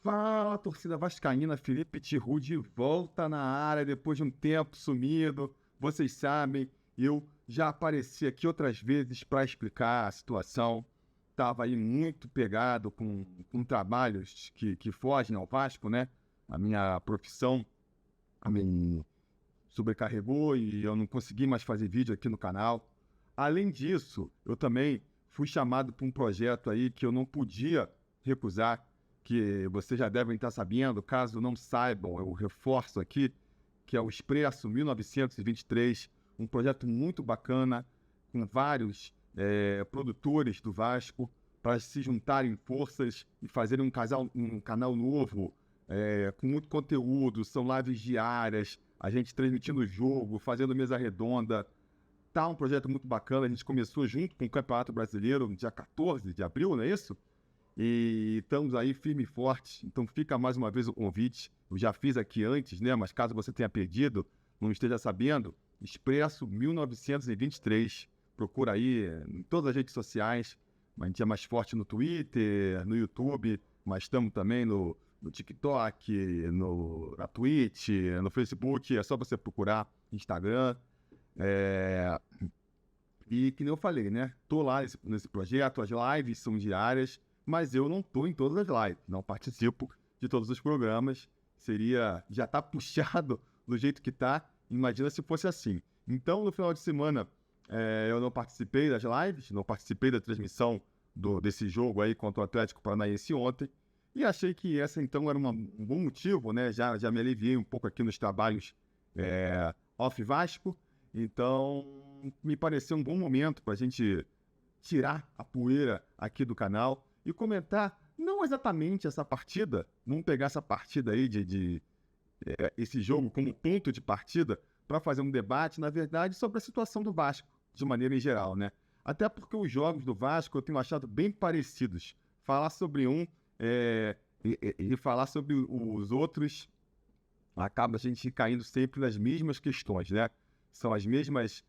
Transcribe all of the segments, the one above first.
Fala, torcida vascaína, Felipe Tiru de volta na área depois de um tempo sumido. Vocês sabem, eu já apareci aqui outras vezes para explicar a situação. Estava aí muito pegado com trabalhos que fogem ao Vasco, né? A minha profissão me sobrecarregou e eu não consegui mais fazer vídeo aqui no canal. Além disso, eu também fui chamado para um projeto aí que eu não podia recusar, que vocês já devem estar sabendo. Caso não saibam, eu reforço aqui, que é o Expresso 1923, um projeto muito bacana, com vários produtores do Vasco, para se juntarem forças e fazerem um canal novo, com muito conteúdo. São lives diárias, a gente transmitindo o jogo, fazendo mesa redonda. Tá um projeto muito bacana, a gente começou junto com o Campeonato Brasileiro, no dia 14 de abril, não é isso? E estamos aí firme e forte, então fica mais uma vez o convite. Eu já fiz aqui antes, né? Mas caso você tenha perdido, não esteja sabendo, Expresso 1923. Procura aí em todas as redes sociais. A gente é mais forte no Twitter, no YouTube, mas estamos também no TikTok, na Twitch, no Facebook. É só você procurar Instagram. E que nem eu falei, né? Tô lá nesse projeto, as lives são diárias, mas eu não tô em todas as lives, não participo de todos os programas. Já tá puxado do jeito que tá, imagina se fosse assim. Então, no final de semana, eu não participei das lives, não participei da transmissão desse jogo aí contra o Atlético Paranaense ontem, e achei que essa então era um bom motivo, né? Já me aliviei um pouco aqui nos trabalhos off Vasco, então me pareceu um bom momento para a gente tirar a poeira aqui do canal e comentar não exatamente essa partida, vamos pegar essa partida aí esse jogo como ponto de partida para fazer um debate, na verdade, sobre a situação do Vasco, de maneira em geral, né? Até porque os jogos do Vasco eu tenho achado bem parecidos. Falar sobre um e falar sobre os outros, acaba a gente caindo sempre nas mesmas questões, né? São os mesmos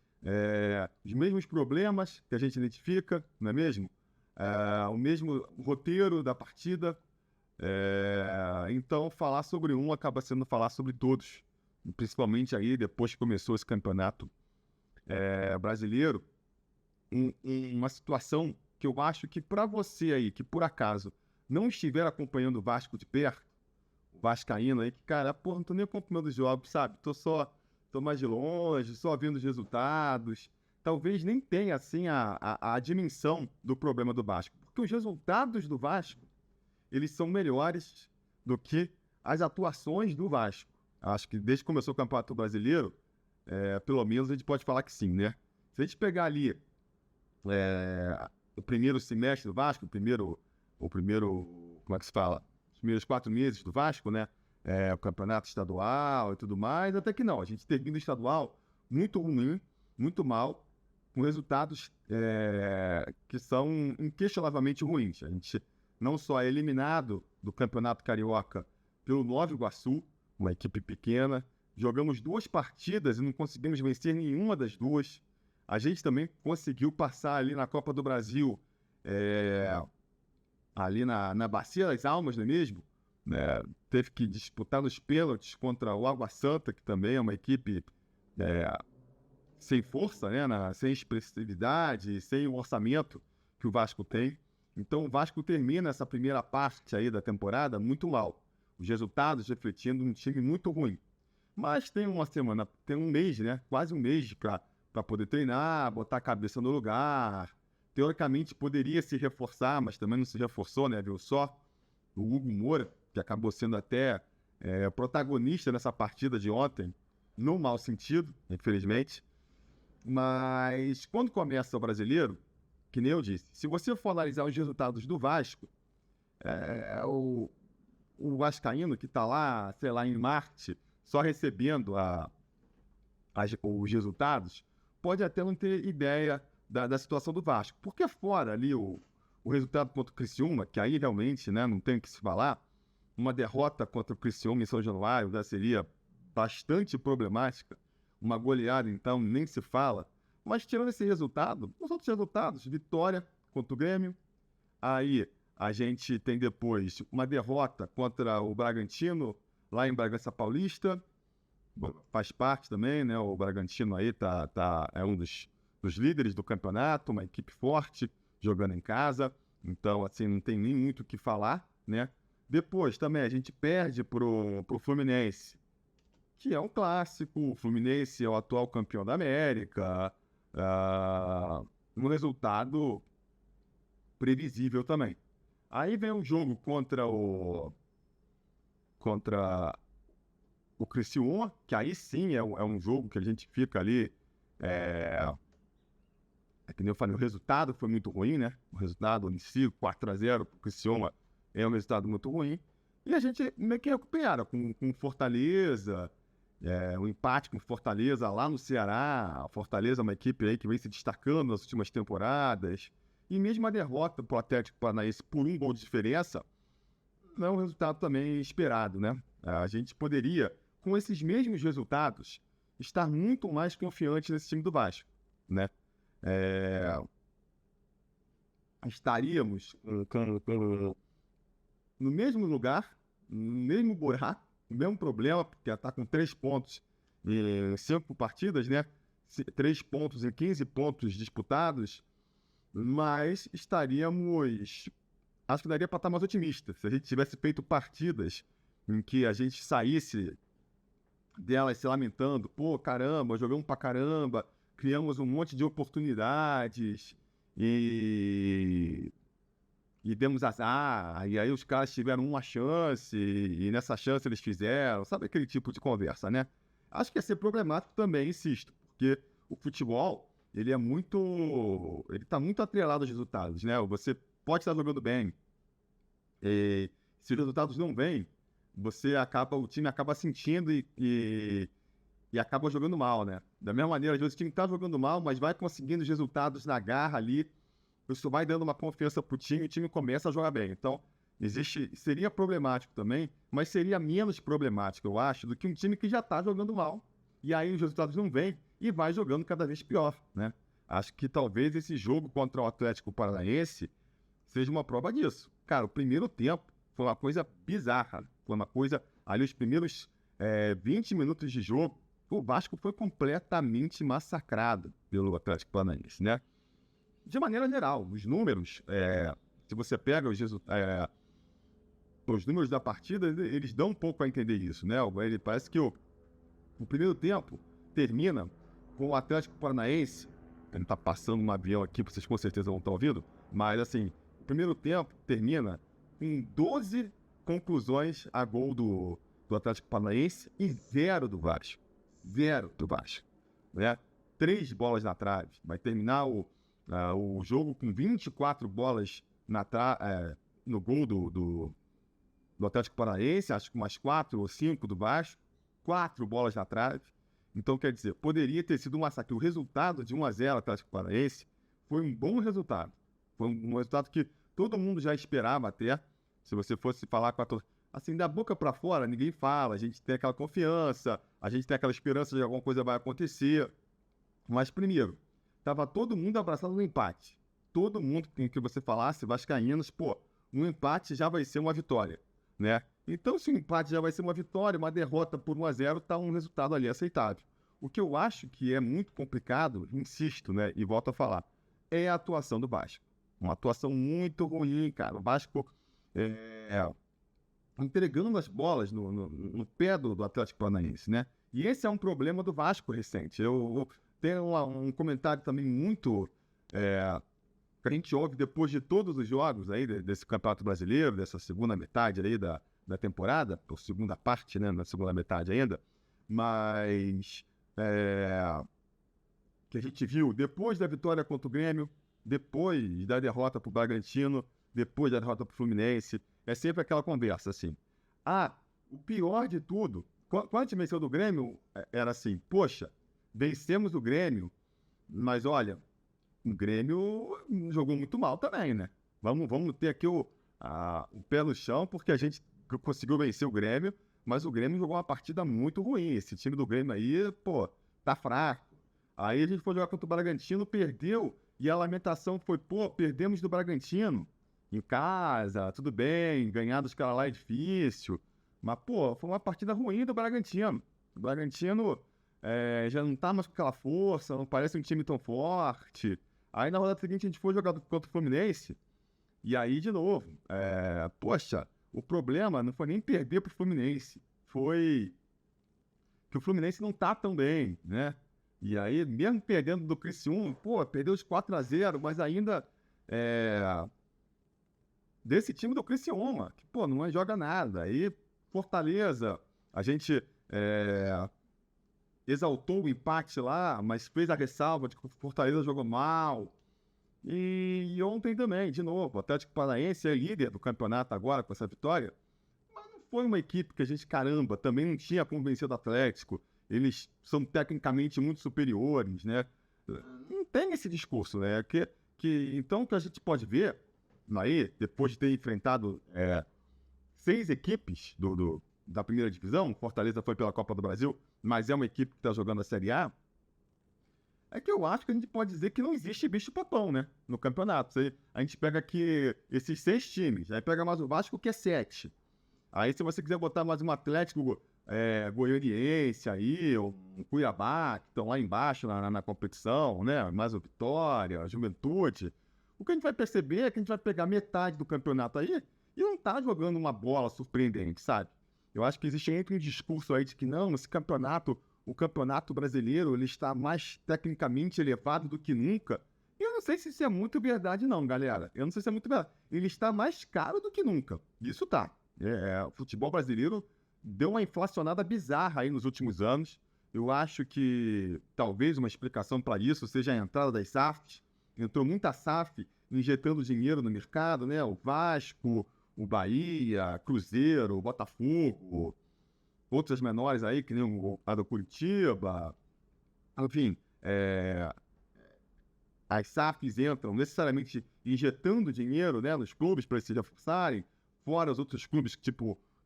problemas que a gente identifica, não é mesmo? O mesmo roteiro da partida. Então, falar sobre um acaba sendo falar sobre todos. Principalmente aí, depois que começou esse campeonato brasileiro, uma situação que eu acho que para você aí, que por acaso não estiver acompanhando o Vasco de perto, o vascaíno aí, que, cara, porra, não tô nem acompanhando os jogos, sabe? Tô mais de longe, só vendo os resultados. Talvez nem tenha, assim, a dimensão do problema do Vasco. Porque os resultados do Vasco, eles são melhores do que as atuações do Vasco. Acho que desde que começou o Campeonato Brasileiro, pelo menos a gente pode falar que sim, né? Se a gente pegar ali o primeiro semestre do Vasco, o primeiro, como é que se fala? Os primeiros 4 meses do Vasco, né? O campeonato estadual e tudo mais, até que não. A gente termina o estadual muito ruim, muito mal, com resultados que são inquestionavelmente ruins. A gente não só é eliminado do Campeonato Carioca pelo Nova Iguaçu, uma equipe pequena, jogamos 2 partidas e não conseguimos vencer nenhuma das 2. A gente também conseguiu passar ali na Copa do Brasil, ali na Bacia das Almas, não é mesmo? Teve que disputar nos pênaltis contra o Água Santa, que também é uma equipe sem força, né? Sem expressividade, sem o orçamento que o Vasco tem. Então o Vasco termina essa primeira parte aí da temporada muito mal. Os resultados refletindo um time muito ruim. Mas tem um mês, né? Quase um mês para poder treinar, botar a cabeça no lugar. Teoricamente poderia se reforçar, mas também não se reforçou, né? Viu só? O Hugo Moura, que acabou sendo até protagonista nessa partida de ontem, no mau sentido, infelizmente. Mas quando começa o Brasileiro, que nem eu disse, se você for analisar os resultados do Vasco, o vascaíno que está lá, sei lá, em Marte, só recebendo os resultados, pode até não ter ideia da situação do Vasco. Porque fora ali o resultado contra o Criciúma, que aí realmente, né, não tem o que se falar, uma derrota contra o Criciúma em São Januário, né, seria bastante problemática. Uma goleada, então, nem se fala. Mas tirando esse resultado, os outros resultados, vitória contra o Grêmio, aí A gente tem depois uma derrota contra o Bragantino, lá em Bragança Paulista. Faz parte também, né? O Bragantino aí é um dos líderes do campeonato, uma equipe forte, jogando em casa. Então, assim, não tem nem muito o que falar, né? Depois também a gente perde pro Fluminense, que é um clássico. O Fluminense é o atual campeão da América. Um resultado previsível também. Aí vem um jogo contra o Criciúma, que aí sim é um jogo que a gente fica ali. Que nem eu falei, o resultado foi muito ruim, né? O resultado em si, 4-0 para o Criciúma, é um resultado muito ruim. E a gente meio que recupera com Fortaleza, o empate com Fortaleza lá no Ceará. A Fortaleza é uma equipe aí que vem se destacando nas últimas temporadas. E mesmo a derrota para o Atlético Paranaense por 1 gol de diferença, não é um resultado também esperado, né? A gente poderia, com esses mesmos resultados, estar muito mais confiante nesse time do Vasco, né? Estaríamos no mesmo lugar, no mesmo buraco, o mesmo problema, porque está com 3 pontos em 5 partidas, né? 3 pontos em 15 pontos disputados, mas estaríamos... Acho que daria para estar mais otimista. Se a gente tivesse feito partidas em que a gente saísse delas se lamentando, pô, caramba, jogamos pra caramba, criamos um monte de oportunidades e demos azar, e aí os caras tiveram uma chance e nessa chance eles fizeram, sabe aquele tipo de conversa, né? Acho que ia ser problemático também, insisto, porque o futebol, ele tá muito atrelado aos resultados, né? Você pode estar jogando bem, e se os resultados não vêm, o time acaba sentindo e acaba jogando mal, né? Da mesma maneira, às vezes o time está jogando mal, mas vai conseguindo os resultados na garra ali, isso vai dando uma confiança pro time e o time começa a jogar bem. Então, seria problemático também, mas seria menos problemático, eu acho, do que um time que já está jogando mal, e aí os resultados não vêm e vai jogando cada vez pior, né? Acho que talvez esse jogo contra o Atlético Paranaense seja uma prova disso. Cara, o primeiro tempo foi uma coisa bizarra. Foi uma coisa... Ali, os primeiros 20 minutos de jogo, o Vasco foi completamente massacrado pelo Atlético Paranaense, né? De maneira geral, os números... se você pega os números da partida, eles dão um pouco a entender isso, né? Ele parece que o primeiro tempo termina com o Atlético Paranaense... Ele tá passando um avião aqui, vocês com certeza vão estar ouvindo, mas assim... O primeiro tempo termina em 12 conclusões a gol do Atlético Paranaense e 0 do Vasco. 0 do Vasco. Né? 3 bolas na trave. Vai terminar o jogo com 24 bolas no gol do Atlético Paranaense, acho que umas 4 ou 5 do Vasco. 4 bolas na trave. Então, quer dizer, poderia ter sido um massacre. O resultado de 1-0 Atlético Paranaense foi um bom resultado. Foi um resultado que todo mundo já esperava até. Se você fosse falar com a torcida, assim, da boca para fora, ninguém fala. A gente tem aquela confiança, a gente tem aquela esperança de que alguma coisa vai acontecer. Mas, primeiro, estava todo mundo abraçado no empate. Todo mundo que você falasse, vascaínos, pô, um empate já vai ser uma vitória, né? Então, se o empate já vai ser uma vitória, uma derrota por 1-0, tá um resultado ali aceitável. O que eu acho que é muito complicado, insisto, né, e volto a falar, é a atuação do Vasco. Uma atuação muito ruim, cara. O Vasco entregando as bolas no pé do Atlético Paranaense, né? E esse é um problema do Vasco recente. Eu tenho um comentário também muito... que a gente ouve depois de todos os jogos aí desse Campeonato Brasileiro, dessa segunda metade aí da temporada, por segunda parte, né? Na segunda metade ainda. Mas... que a gente viu depois da vitória contra o Grêmio, depois da derrota para o Bragantino, depois da derrota para o Fluminense, é sempre aquela conversa assim. O pior de tudo, quando a gente venceu do Grêmio, era assim, poxa, vencemos o Grêmio, mas olha, o Grêmio jogou muito mal também, né? Vamos ter aqui o pé no chão, porque a gente conseguiu vencer o Grêmio, mas o Grêmio jogou uma partida muito ruim. Esse time do Grêmio aí, pô, tá fraco. Aí a gente foi jogar contra o Bragantino, perdeu, e a lamentação foi, pô, perdemos do Bragantino. em casa, tudo bem, ganhar dos caras lá é difícil. Mas, pô, foi uma partida ruim do Bragantino. O Bragantino já não tá mais com aquela força, não parece um time tão forte. Aí na rodada seguinte a gente foi jogar contra o Fluminense. E aí, de novo, poxa, o problema não foi nem perder pro Fluminense. Foi que o Fluminense não tá tão bem, né? E aí, mesmo perdendo do Criciúma, pô, perdeu os 4-0, mas ainda desse time do Criciúma, que, pô, não joga nada. Aí, Fortaleza, a gente exaltou o empate lá, mas fez a ressalva de que o Fortaleza jogou mal. E ontem também, de novo, o Atlético Paranaense é líder do campeonato agora com essa vitória. Foi uma equipe que a gente, caramba, também não tinha convencido o Atlético. Eles são tecnicamente muito superiores, né? Não tem esse discurso, né? Então, o que a gente pode ver aí, depois de ter enfrentado 6 equipes da primeira divisão, Fortaleza foi pela Copa do Brasil, mas é uma equipe que está jogando a Série A, é que eu acho que a gente pode dizer que não existe bicho-papão, né? No campeonato. A gente pega aqui esses 6 times, aí pega mais o Vasco, que é 7. Aí, se você quiser botar mais um Atlético Goianiense aí, ou um Cuiabá, que estão lá embaixo na competição, né? Mais o Vitória, a Juventude. O que a gente vai perceber é que a gente vai pegar metade do campeonato aí e não tá jogando uma bola surpreendente, sabe? Eu acho que existe entre um discurso aí de que não, o campeonato brasileiro, ele está mais tecnicamente elevado do que nunca. E eu não sei se isso é muito verdade não, galera. Eu não sei se é muito verdade. Ele está mais caro do que nunca. Isso tá. O futebol brasileiro deu uma inflacionada bizarra aí nos últimos anos. Eu acho que talvez uma explicação para isso seja a entrada das SAFs. Entrou muita SAF injetando dinheiro no mercado, né? O Vasco, o Bahia, Cruzeiro, o Botafogo, outras menores aí, que nem a do Curitiba. Enfim, as SAFs entram necessariamente injetando dinheiro, né, nos clubes para eles se reforçarem. Fora os outros clubes que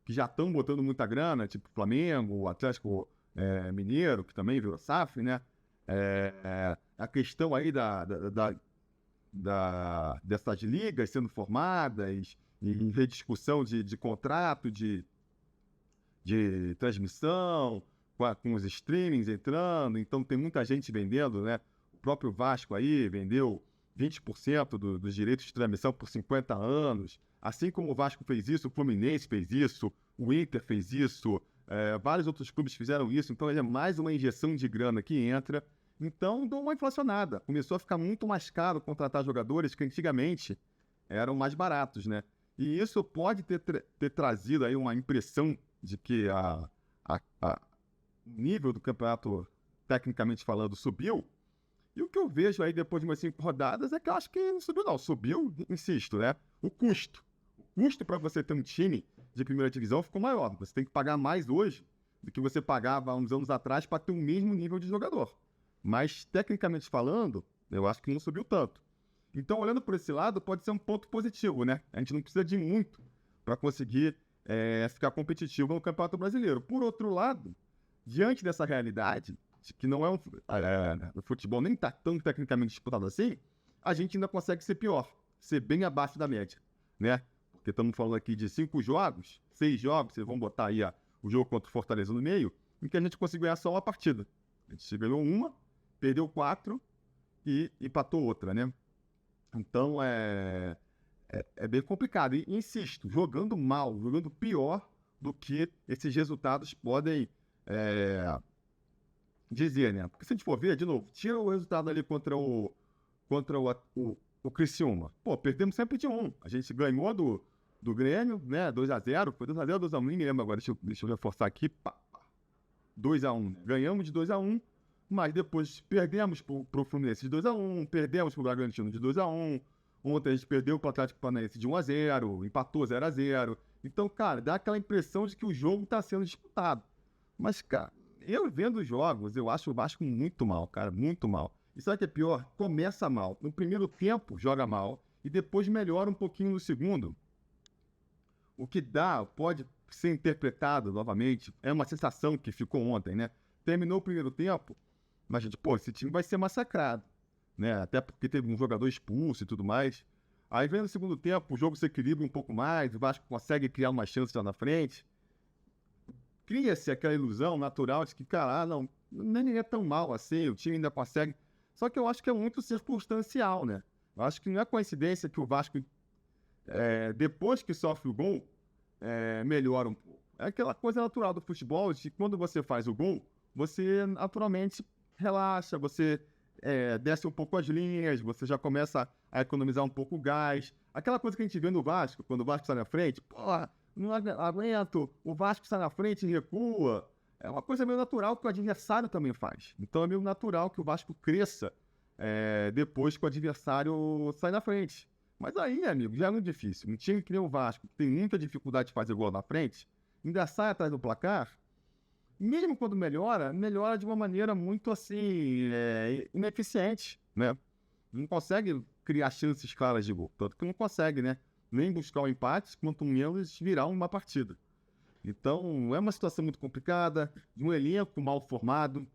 já estão botando muita grana, tipo Flamengo, o Atlético Mineiro, que também virou SAF, né? A questão aí dessas ligas sendo formadas, em rediscussão de contrato, de transmissão, com os streamings entrando, então tem muita gente vendendo, né? O próprio Vasco aí vendeu 20% dos direitos de transmissão por 50 anos. Assim como o Vasco fez isso, o Fluminense fez isso, o Inter fez isso, vários outros clubes fizeram isso, então é mais uma injeção de grana que entra. Então, deu uma inflacionada. Começou a ficar muito mais caro contratar jogadores que antigamente eram mais baratos, né? E isso pode ter trazido aí uma impressão de que o nível do campeonato, tecnicamente falando, subiu. E o que eu vejo aí depois de umas 5 rodadas é que eu acho que não subiu, não. Subiu, insisto, né? O custo. O custo para você ter um time de primeira divisão ficou maior. Você tem que pagar mais hoje do que você pagava há uns anos atrás para ter o mesmo nível de jogador. Mas, tecnicamente falando, eu acho que não subiu tanto. Então, olhando por esse lado, pode ser um ponto positivo, né? A gente não precisa de muito para conseguir ficar competitivo no Campeonato Brasileiro. Por outro lado, diante dessa realidade, de que não o futebol nem está tão tecnicamente disputado assim, a gente ainda consegue ser pior, ser bem abaixo da média, né? Porque estamos falando aqui de 5 jogos, 6 jogos, vocês vão botar aí o jogo contra o Fortaleza no meio, em que a gente conseguiu ganhar só uma partida. A gente ganhou uma, perdeu 4 e empatou outra, né? Então, é bem complicado. E insisto, jogando mal, jogando pior do que esses resultados podem dizer, né? Porque se a gente for ver, de novo, tira o resultado ali contra o Criciúma. Pô, perdemos sempre de 1. A gente ganhou do Grêmio, né? 2-0. Foi 2-0, 2-1, nem me lembro agora. Deixa eu reforçar aqui. 2-1. Ganhamos de 2-1, mas depois perdemos pro Fluminense de 2-1, perdemos pro Bragantino de 2-1. Ontem a gente perdeu pro Atlético Paranaense de 1-0, empatou 0-0. Então, cara, dá aquela impressão de que o jogo está sendo disputado. Mas, cara, eu vendo os jogos, eu acho o Vasco muito mal, cara, muito mal. E sabe o que é pior? Começa mal. No primeiro tempo, joga mal, e depois melhora um pouquinho no segundo. O que pode ser interpretado novamente, é uma sensação que ficou ontem, né? Terminou o primeiro tempo, mas, gente, esse time vai ser massacrado, né? Até porque teve um jogador expulso e tudo mais. Aí vem no segundo tempo, o jogo se equilibra um pouco mais, o Vasco consegue criar uma chance lá na frente. Cria-se aquela ilusão natural de que, cara, não, nem é tão mal assim, o time ainda consegue. Só que eu acho que é muito circunstancial, né? Eu acho que não é coincidência que o Vasco, depois que sofre o gol, melhora um pouco. É aquela coisa natural do futebol, de que quando você faz o gol, você naturalmente relaxa, você desce um pouco as linhas, você já começa a economizar um pouco o gás. Aquela coisa que a gente vê no Vasco, quando o Vasco está na frente, porra, não aguento, o Vasco está na frente e recua. É uma coisa meio natural que o adversário também faz. Então é meio natural que o Vasco cresça depois que o adversário sai na frente. Mas aí, amigo, já é muito difícil. Um time que nem o Vasco, que tem muita dificuldade de fazer gol na frente, ainda sai atrás do placar, mesmo quando melhora, melhora de uma maneira muito, assim, ineficiente, né? Não consegue criar chances claras de gol. Tanto que não consegue, né? Nem buscar o empate, quanto menos virar uma partida. Então, é uma situação muito complicada, de um elenco mal formado.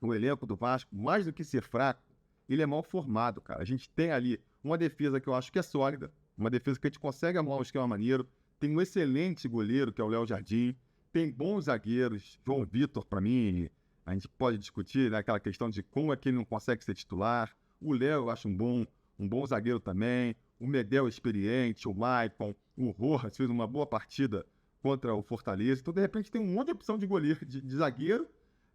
O elenco do Vasco, mais do que ser fraco, ele é mal formado, cara. A gente tem ali uma defesa que eu acho que é sólida, uma defesa que a gente consegue arrumar um esquema maneiro. Tem um excelente goleiro, que é o Léo Jardim. Tem bons zagueiros. João Vitor, para mim, a gente pode discutir, né, aquela questão de como é que ele não consegue ser titular. O Léo, eu acho um bom zagueiro também. O Medel, experiente. O Maicon. O Rojas fez uma boa partida contra o Fortaleza. Então, de repente, tem um monte de opção de goleiro, de zagueiro.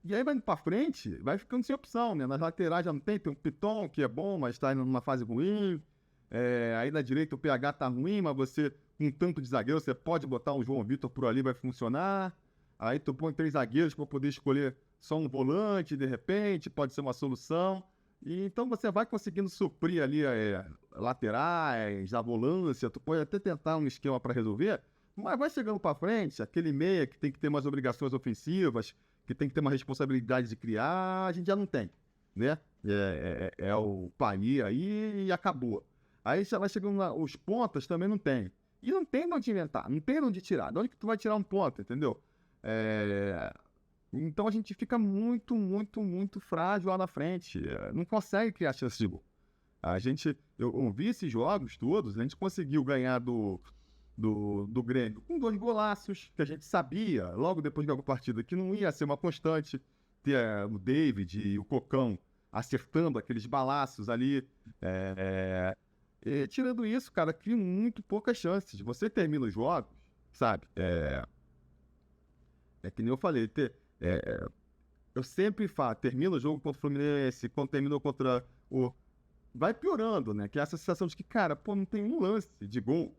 E aí vai indo pra frente, vai ficando sem opção, né? Nas laterais já não tem um Piton, que é bom, mas tá indo numa fase ruim. Aí na direita o PH tá ruim, mas você, com um tanto de zagueiro, você pode botar um João Vitor por ali, vai funcionar. Aí tu põe 3 zagueiros para poder escolher só um volante, de repente, pode ser uma solução. E então você vai conseguindo suprir ali laterais, a volância, tu pode até tentar um esquema para resolver, mas vai chegando para frente, aquele meia que tem que ter mais obrigações ofensivas, que tem que ter uma responsabilidade de criar, a gente já não tem, né? É o Paris aí e acabou. Aí já vai chegando os pontas, também não tem. E não tem de onde inventar, não tem de onde tirar. De onde que tu vai tirar um ponto, entendeu? Então a gente fica muito, muito, muito frágil lá na frente. Não consegue criar chance de gol. Eu vi esses jogos todos, a gente conseguiu ganhar do Grêmio com 2 golaços, que a gente sabia, logo depois de alguma partida, que não ia ser uma constante ter o David e o Cocão acertando aqueles balaços ali. E, tirando isso, cara, cria muito poucas chances. Você termina os jogos, sabe? Que nem eu falei, eu sempre falo, termina o jogo contra o Fluminense, quando terminou contra o... Vai piorando, né? Que é essa sensação de que, cara, pô, não tem um lance de gol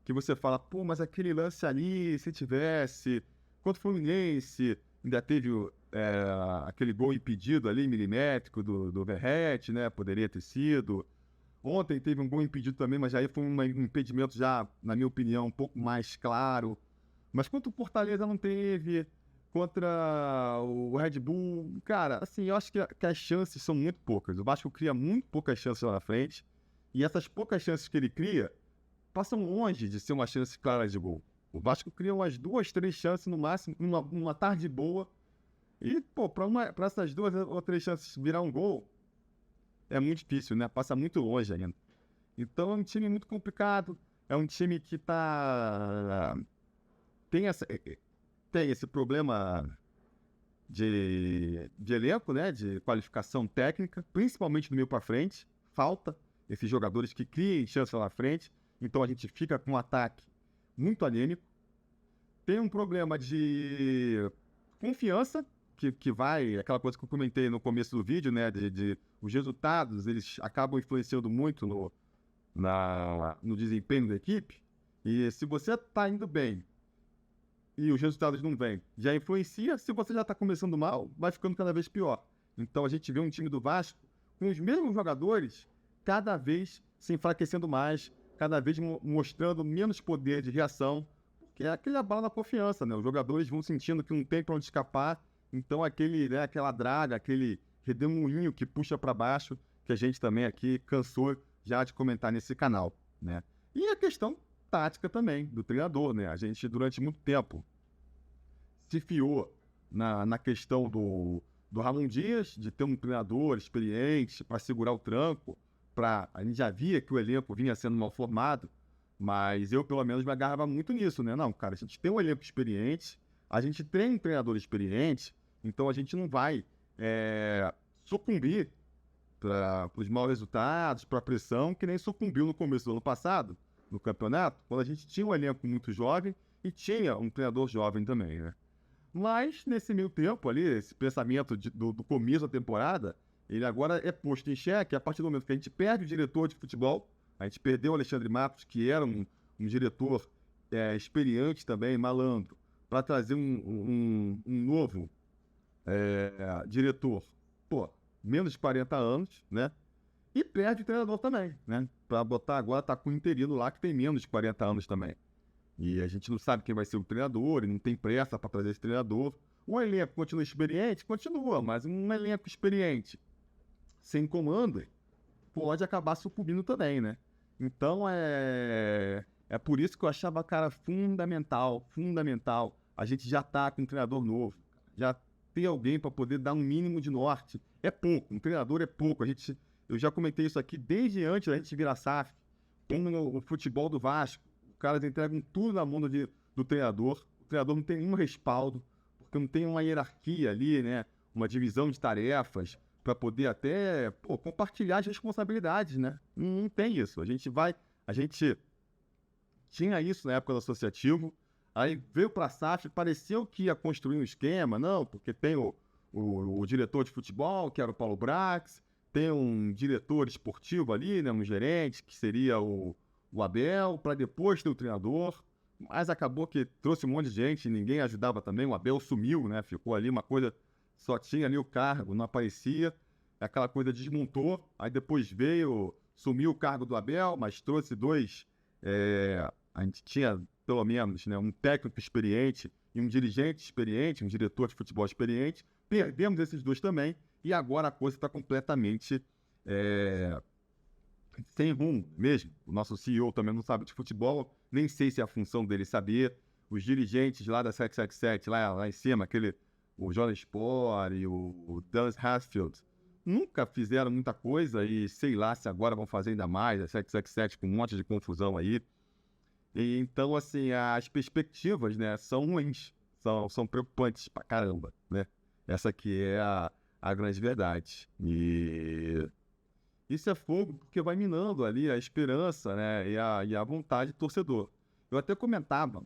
que você fala, pô, mas aquele lance ali, se tivesse... Contra o Fluminense, ainda teve aquele gol impedido ali, milimétrico, do Verratti, né? Poderia ter sido. Ontem teve um gol impedido também, mas aí foi um impedimento já, na minha opinião, um pouco mais claro. Mas contra o Fortaleza não teve, contra o Red Bull, cara, assim, eu acho que as chances são muito poucas. O Vasco cria muito poucas chances lá na frente, e essas poucas chances que ele cria passam longe de ser uma chance clara de gol. O Vasco cria umas 2, 3 chances no máximo, numa tarde boa, e, pô, para essas 2 ou 3 chances virar um gol, é muito difícil, né? Passa muito longe ainda. Então é um time muito complicado, é um time que tem esse problema de elenco, né? De qualificação técnica, principalmente no meio para frente. Falta esses jogadores que criem chance lá na frente. Então a gente fica com um ataque muito anêmico. Tem um problema de confiança, que vai, aquela coisa que eu comentei no começo do vídeo, né? Os resultados, eles acabam influenciando muito no desempenho da equipe. E se você está indo bem e os resultados não vêm, já influencia. Se você já está começando mal, vai ficando cada vez pior. Então a gente vê um time do Vasco com os mesmos jogadores cada vez se enfraquecendo mais, cada vez mostrando menos poder de reação, que é aquele abalo da confiança, né? Os jogadores vão sentindo que não tem para onde escapar, então aquela draga, aquele redemoinho que puxa para baixo, que a gente também aqui cansou já de comentar nesse canal, né? E a questão tática também do treinador, né? A gente durante muito tempo se fiou na questão do Ramon Dias, de ter um treinador experiente para segurar o tranco, A gente já via que o elenco vinha sendo mal formado, mas eu, pelo menos, me agarrava muito nisso, né? Não, cara, a gente tem um elenco experiente, a gente tem um treinador experiente, então a gente não vai sucumbir para os maus resultados, para a pressão, que nem sucumbiu no começo do ano passado, no campeonato, quando a gente tinha um elenco muito jovem e tinha um treinador jovem também, né? Mas, nesse meio tempo ali, esse pensamento do começo da temporada, ele agora é posto em xeque a partir do momento que a gente perde o diretor de futebol, a gente perdeu o Alexandre Matos, que era um diretor experiente também, malandro, para trazer um novo diretor, menos de 40 anos, né? E perde o treinador também, né? Para botar agora, tá com um interino lá que tem menos de 40 anos também. E a gente não sabe quem vai ser o treinador, e não tem pressa para trazer esse treinador. O elenco continua experiente? Continua, mas um elenco experiente sem comando pode acabar sucumbindo também, né? Então é por isso que eu achava, cara, fundamental. A gente já tá com um treinador novo, já ter alguém para poder dar um mínimo de norte. É pouco, um treinador é pouco. Eu já comentei isso aqui desde antes da gente virar SAF. No futebol do Vasco, os caras entregam tudo na mão do treinador. O treinador não tem nenhum respaldo, porque não tem uma hierarquia ali, né? Uma divisão de tarefas para poder até compartilhar as responsabilidades, né? Não tem isso. A gente tinha isso na época do associativo, aí veio para a SAF, pareceu que ia construir um esquema, não, porque tem o diretor de futebol, que era o Paulo Brax, tem um diretor esportivo ali, né, um gerente, que seria o Abel, para depois ter o treinador, mas acabou que trouxe um monte de gente, ninguém ajudava também, o Abel sumiu, né, ficou ali uma coisa, só tinha ali o cargo, não aparecia, aquela coisa desmontou, aí depois sumiu o cargo do Abel, mas trouxe dois, a gente tinha pelo menos, né, um técnico experiente e um dirigente experiente, um diretor de futebol experiente, perdemos esses dois também, e agora a coisa está completamente sem rumo mesmo. O nosso CEO também não sabe de futebol, nem sei se é a função dele saber. Os dirigentes lá da 777, lá em cima, o Jonas Spor e o Dan Hasfield, nunca fizeram muita coisa e sei lá se agora vão fazer ainda mais, a 777 com um monte de confusão aí. E, então, assim, as perspectivas, né, são ruins, são preocupantes pra caramba, né? Essa aqui é a grande verdade. E isso é fogo porque vai minando ali a esperança, né, e a vontade do torcedor. Eu até comentava,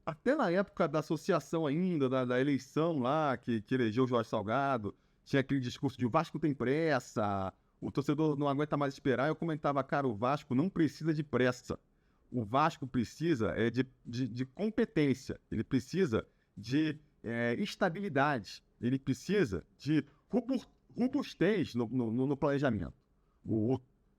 até na época da associação ainda, da eleição lá, que elegeu o Jorge Salgado, tinha aquele discurso de o Vasco tem pressa, o torcedor não aguenta mais esperar. Eu comentava, cara, o Vasco não precisa de pressa. O Vasco precisa de competência, ele precisa de estabilidade, ele precisa de robustez no planejamento.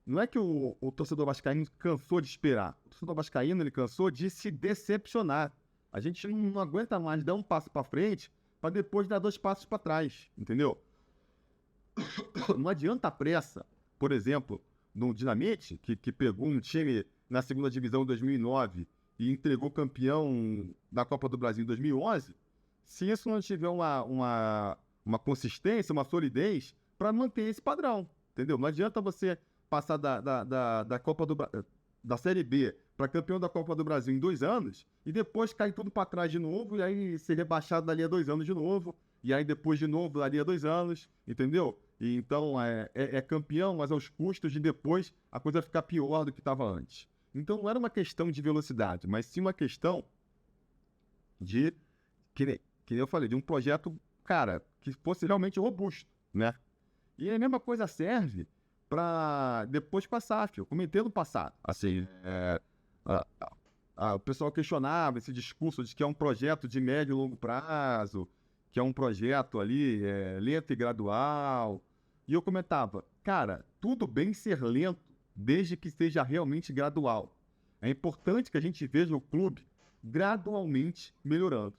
Não é que o torcedor vascaíno cansou de esperar, o torcedor vascaíno ele cansou de se decepcionar. A gente não aguenta mais dar um passo para frente para depois dar 2 passos para trás, entendeu? Não adianta a pressa, por exemplo, no Dinamite, que pegou um time na segunda divisão em 2009 e entregou campeão da Copa do Brasil em 2011, se isso não tiver uma consistência, uma solidez para manter esse padrão, entendeu? Não adianta você passar da Copa da Série B para campeão da Copa do Brasil em 2 anos e depois cair tudo para trás de novo e aí ser rebaixado dali a 2 anos de novo e aí depois de novo dali a 2 anos, entendeu? E então é campeão, mas aos custos de depois a coisa ficar pior do que estava antes. Então não era uma questão de velocidade, mas sim uma questão de, que eu falei, de um projeto, cara, que fosse realmente robusto, né? E a mesma coisa serve para depois com a SAF. Eu comentei no passado, assim, o pessoal questionava esse discurso de que é um projeto de médio e longo prazo, que é um projeto ali lento e gradual. E eu comentava, cara, tudo bem ser lento, desde que seja realmente gradual. É importante que a gente veja o clube gradualmente melhorando.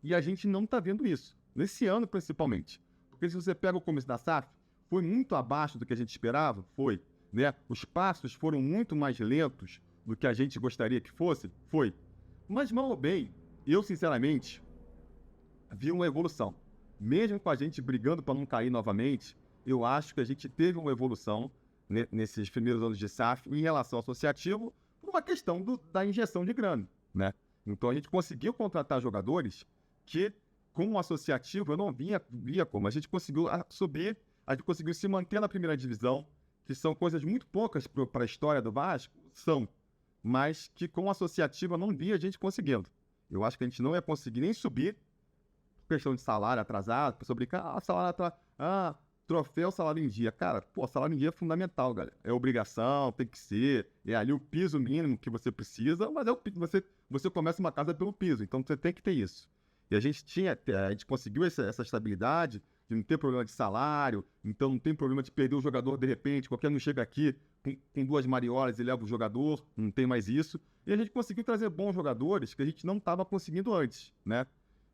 E a gente não está vendo isso, nesse ano principalmente. Porque se você pega o começo da SAF, foi muito abaixo do que a gente esperava? Foi, né? Os passos foram muito mais lentos do que a gente gostaria que fosse? Foi. Mas, mal ou bem, eu, sinceramente, vi uma evolução. Mesmo com a gente brigando para não cair novamente, eu acho que a gente teve uma evolução nesses primeiros anos de SAF em relação ao associativo por uma questão da injeção de grana, né? Então a gente conseguiu contratar jogadores que, com o associativo, eu não via como. A gente conseguiu subir, a gente conseguiu se manter na primeira divisão, que são coisas muito poucas para a história do Vasco, mas que com o associativo eu não via a gente conseguindo. Eu acho que a gente não ia conseguir nem subir, questão de salário atrasado, a pessoa brinca, salário atrasado, troféu, salário em dia. Cara, salário em dia é fundamental, galera. É obrigação, tem que ser, é ali o piso mínimo que você precisa, mas você começa uma casa pelo piso, então você tem que ter isso. E a gente conseguiu essa estabilidade de não ter problema de salário, então não tem problema de perder o jogador de repente, qualquer um chega aqui, tem 2 mariolas e leva o jogador, não tem mais isso. E a gente conseguiu trazer bons jogadores que a gente não estava conseguindo antes, né?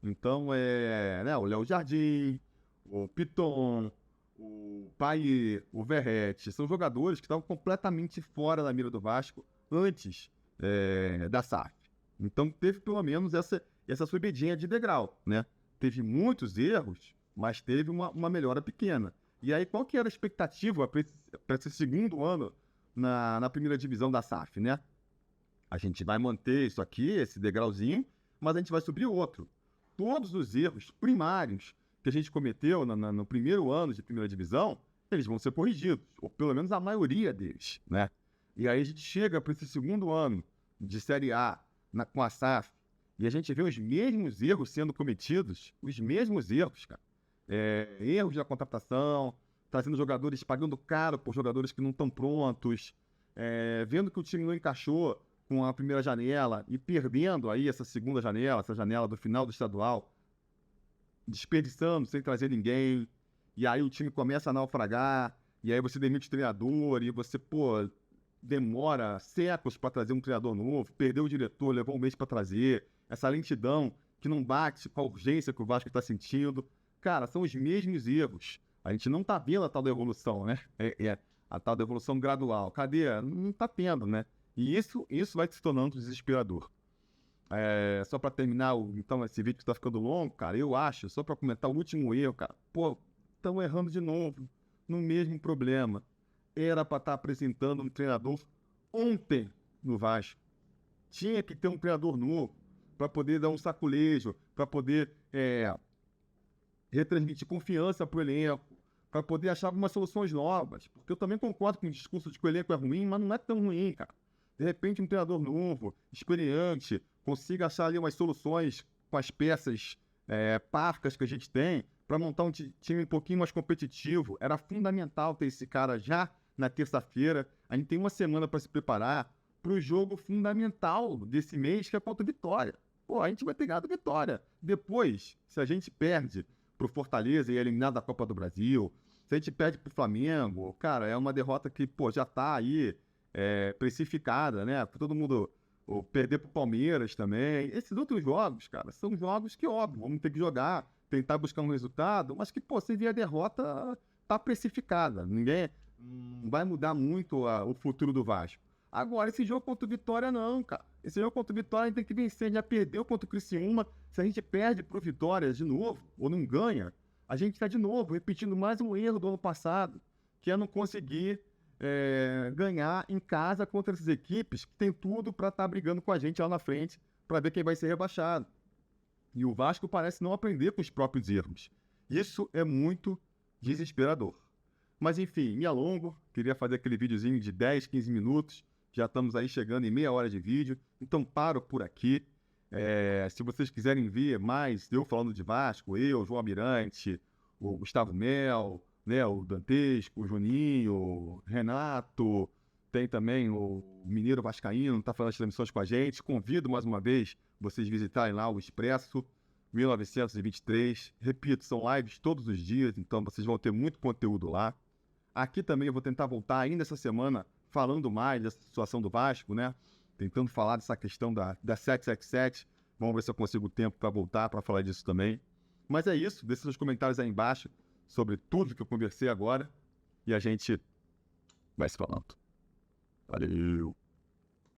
Então, o Léo Jardim, o Piton, o Pai, o Verrete, são jogadores que estavam completamente fora da mira do Vasco antes da SAF. Então, teve pelo menos essa subidinha de degrau, né? Teve muitos erros, mas teve uma melhora pequena. E aí, qual que era a expectativa para esse segundo ano na primeira divisão da SAF, né? A gente vai manter isso aqui, esse degrauzinho, mas a gente vai subir outro. Todos os erros primários que a gente cometeu no primeiro ano de primeira divisão, eles vão ser corrigidos, ou pelo menos a maioria deles, né? E aí a gente chega para esse segundo ano de Série A com a SAF, e a gente vê os mesmos erros sendo cometidos, os mesmos erros, cara. Erros da contratação, trazendo jogadores, pagando caro por jogadores que não estão prontos, vendo que o time não encaixou com a primeira janela e perdendo aí essa segunda janela, essa janela do final do estadual, desperdiçando, sem trazer ninguém, e aí o time começa a naufragar, e aí você demite o treinador, e você, demora séculos para trazer um treinador novo, perdeu o diretor, levou um mês para trazer, essa lentidão que não bate com a urgência que o Vasco está sentindo. Cara, são os mesmos erros. A gente não tá vendo a tal da evolução, né? A tal da evolução gradual. Cadê? Não tá tendo, né? E isso vai se tornando desesperador. Só para terminar, então, esse vídeo que tá ficando longo, cara, eu acho, só para comentar o último erro, cara, estão errando de novo, no mesmo problema. Era para estar apresentando um treinador ontem no Vasco. Tinha que ter um treinador novo para poder dar um saculejo, para poder retransmitir confiança para o elenco, para poder achar algumas soluções novas. Porque eu também concordo com o discurso de que o elenco é ruim, mas não é tão ruim, cara. De repente, um treinador novo, experiente, consiga achar ali umas soluções com as peças parcas que a gente tem para montar um time um pouquinho mais competitivo. Era fundamental ter esse cara já na terça-feira. A gente tem uma semana para se preparar para o jogo fundamental desse mês, que é contra o Vitória. A gente vai ter ganhado Vitória. Depois, se a gente perde pro Fortaleza e é eliminado da Copa do Brasil, se a gente perde pro Flamengo, cara, é uma derrota que, já tá aí precificada, né? Todo mundo perder pro Palmeiras também. Esses outros jogos, cara, são jogos que, óbvio, vamos ter que jogar, tentar buscar um resultado, mas que, se vier a derrota, tá precificada. Ninguém vai mudar muito o futuro do Vasco. Agora, esse jogo contra o Vitória, não, cara. Esse jogo contra o Vitória a gente tem que vencer. A gente já perdeu contra o Criciúma. Se a gente perde pro Vitória de novo, ou não ganha, a gente está de novo repetindo mais um erro do ano passado, que é não conseguir ganhar em casa contra essas equipes que tem tudo para estar brigando com a gente lá na frente, para ver quem vai ser rebaixado. E o Vasco parece não aprender com os próprios erros. Isso é muito desesperador. Mas enfim, me alongo. Queria fazer aquele videozinho de 10, 15 minutos. Já estamos aí chegando em meia hora de vídeo, então paro por aqui. Se vocês quiserem ver mais eu falando de Vasco, João Almirante, o Gustavo Mel, né, o Dantesco, o Juninho, o Renato, tem também o Mineiro Vascaíno, está fazendo as transmissões com a gente. Convido mais uma vez vocês visitarem lá o Expresso 1923. Repito, são lives todos os dias, então vocês vão ter muito conteúdo lá. Aqui também eu vou tentar voltar ainda essa semana falando mais dessa situação do Vasco, né? Tentando falar dessa questão da 777. Vamos ver se eu consigo tempo para voltar para falar disso também. Mas é isso. Deixe seus comentários aí embaixo sobre tudo que eu conversei agora. E a gente vai se falando. Valeu!